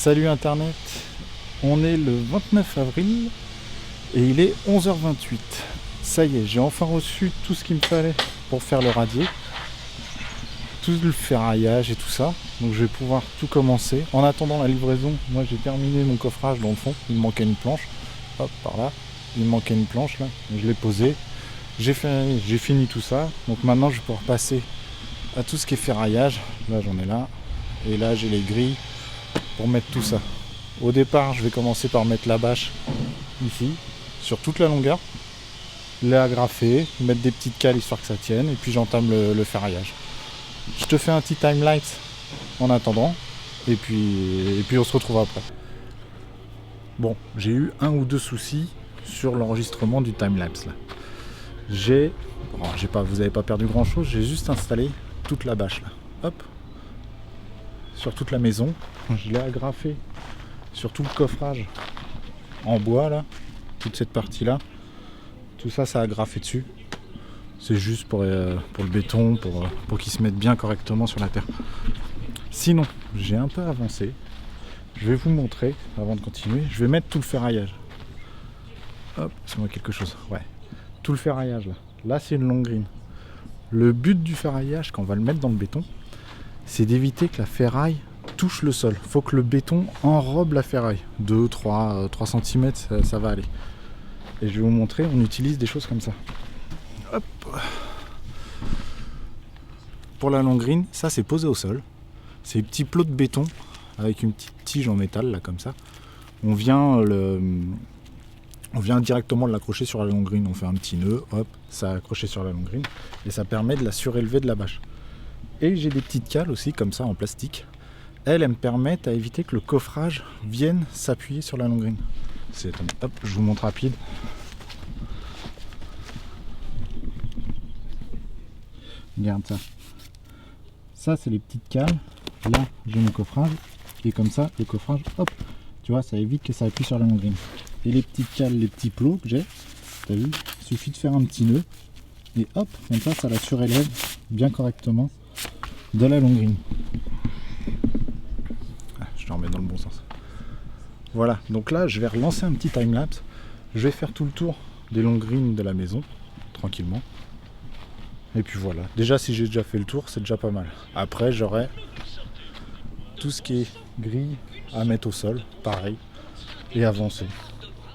Salut Internet, on est le 29 avril et il est 11h28. Ça y est, j'ai enfin reçu tout ce qu'il me fallait pour faire le radier, tout le ferraillage et tout ça. Donc je vais pouvoir tout commencer. En attendant la livraison, moi j'ai terminé mon coffrage dans le fond, il me manquait une planche. Hop, par là, il me manquait une planche là, je l'ai posée. J'ai fini tout ça, donc maintenant je vais pouvoir passer à tout ce qui est ferraillage. Là j'en ai là, et là j'ai les grilles pour mettre tout ça. Au départ je vais commencer par mettre la bâche ici, sur toute la longueur, l'agrafer, mettre des petites cales histoire que ça tienne, et puis j'entame le ferraillage. Je te fais un petit time-lapse en attendant, et puis on se retrouve après. Bon, j'ai eu un ou deux soucis sur l'enregistrement du time-lapse là. Vous n'avez pas perdu grand chose, j'ai juste installé toute la bâche là, hop, sur toute la maison. Je l'ai agrafé sur tout le coffrage en bois là, toute cette partie là, tout ça a agrafé dessus. C'est juste pour le béton, pour qu'il se mette bien correctement sur la terre. Sinon, j'ai un peu avancé, je vais vous montrer avant de continuer. Je vais mettre tout le ferraillage. Hop, c'est moi quelque chose, ouais. Tout le ferraillage là c'est une longue grille. Le but du ferraillage quand on va le mettre dans le béton, c'est d'éviter que la ferraille touche le sol. Faut que le béton enrobe la ferraille. 2-3 cm, ça va aller. Et je vais vous montrer, on utilise des choses comme ça. Hop. Pour la longue grille, ça c'est posé au sol. C'est des petits plots de béton avec une petite tige en métal là comme ça. On vient directement l'accrocher sur la longue grille. On fait un petit nœud, hop, ça a accroché sur la longue grille et ça permet de la surélever de la bâche. Et j'ai des petites cales aussi comme ça en plastique. Elles me permettent à éviter que le coffrage vienne s'appuyer sur la longue grille. Hop, je vous montre rapide. Regarde ça. Ça c'est les petites cales. Là j'ai mon coffrage et comme ça le coffrage, hop, tu vois, ça évite que ça appuie sur la longue grille. Et les petites cales, les petits plots que j'ai, t'as vu, il suffit de faire un petit nœud et hop, comme ça la surélève bien correctement de la longue grille. Je le remets dans le bon sens. Voilà, donc là je vais relancer un petit time-lapse. Je vais faire tout le tour des longues grilles de la maison, tranquillement. Et puis voilà, déjà si j'ai déjà fait le tour, c'est déjà pas mal. Après j'aurai tout ce qui est grille à mettre au sol, pareil, et avancer.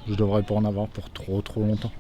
Je devrais pas en avoir pour trop longtemps.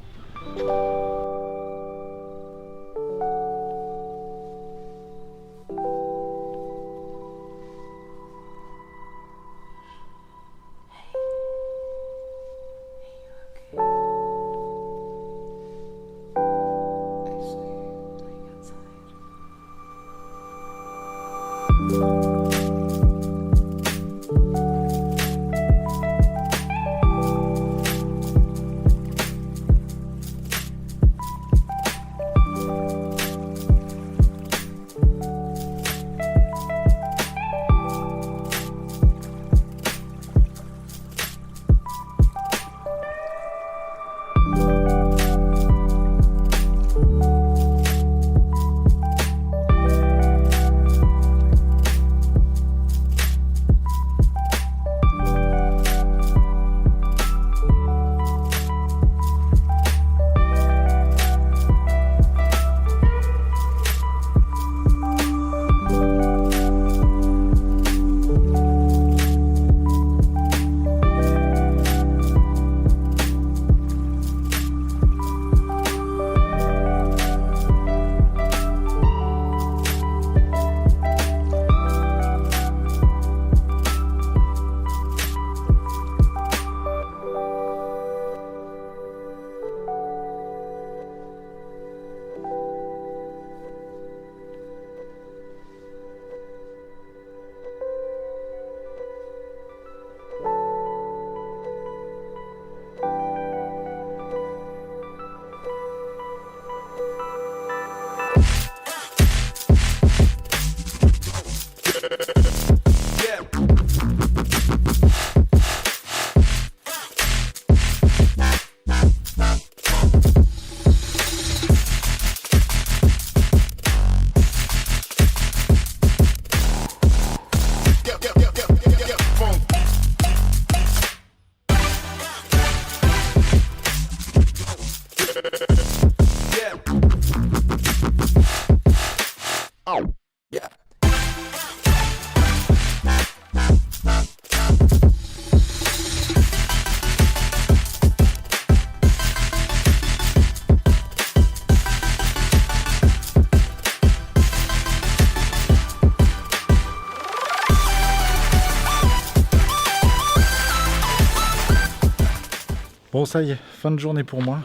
Bon, ça y est, fin de journée pour moi.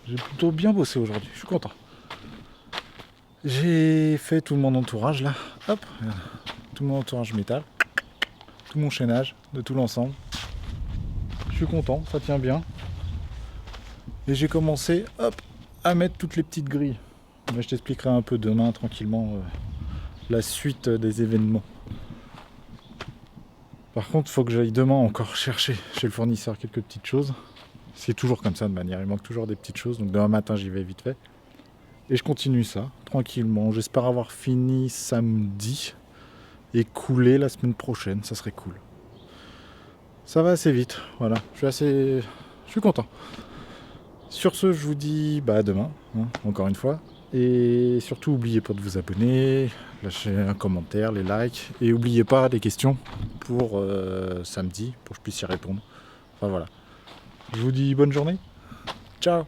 J'ai plutôt bien bossé aujourd'hui, je suis content. J'ai fait tout mon entourage là, hop, tout mon entourage métal, tout mon chaînage de tout l'ensemble. Je suis content, ça tient bien. Et j'ai commencé, hop, à mettre toutes les petites grilles. Mais je t'expliquerai un peu demain tranquillement la suite des événements. Par contre, il faut que j'aille demain encore chercher chez le fournisseur quelques petites choses. C'est toujours comme ça de manière, il manque toujours des petites choses. Donc demain matin, j'y vais vite fait. Et je continue ça, tranquillement. J'espère avoir fini samedi et couler la semaine prochaine, ça serait cool. Ça va assez vite, voilà. Je suis content. Sur ce, je vous dis à demain, encore une fois. Et surtout, n'oubliez pas de vous abonner, lâcher un commentaire, les likes. Et n'oubliez pas des questions pour samedi, pour que je puisse y répondre. Enfin voilà. Je vous dis bonne journée. Ciao.